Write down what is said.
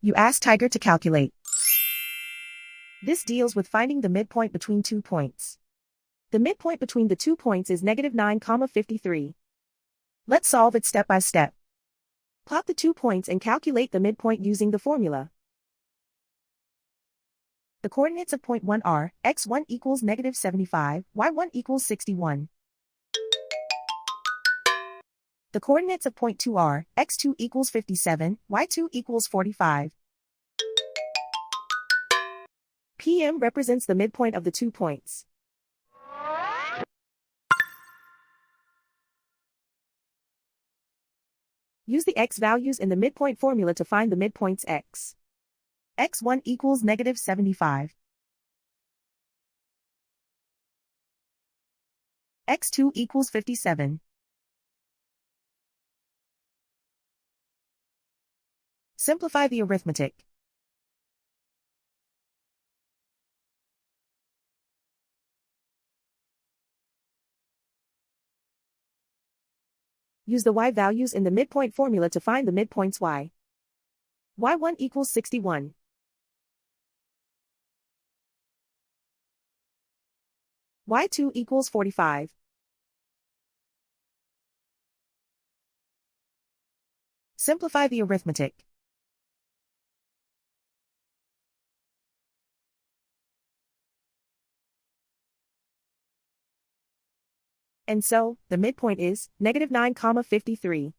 You ask Tiger to calculate. This deals with finding the midpoint between 2 points. The midpoint between the 2 points is -9,53. Let's solve it step by step. Plot the 2 points and calculate the midpoint using the formula. The coordinates of point 1 are, x1 equals -75, y1 equals 61. The coordinates of point 2 are, x2 equals 57, y2 equals 45. PM represents the midpoint of the 2 points. Use the x values in the midpoint formula to find the midpoints x. x1 equals -75. x2 equals 57. Simplify the arithmetic. Use the y values in the midpoint formula to find the midpoints y. y1 equals 61. y2 equals 45. Simplify the arithmetic. And so, the midpoint is -9,53.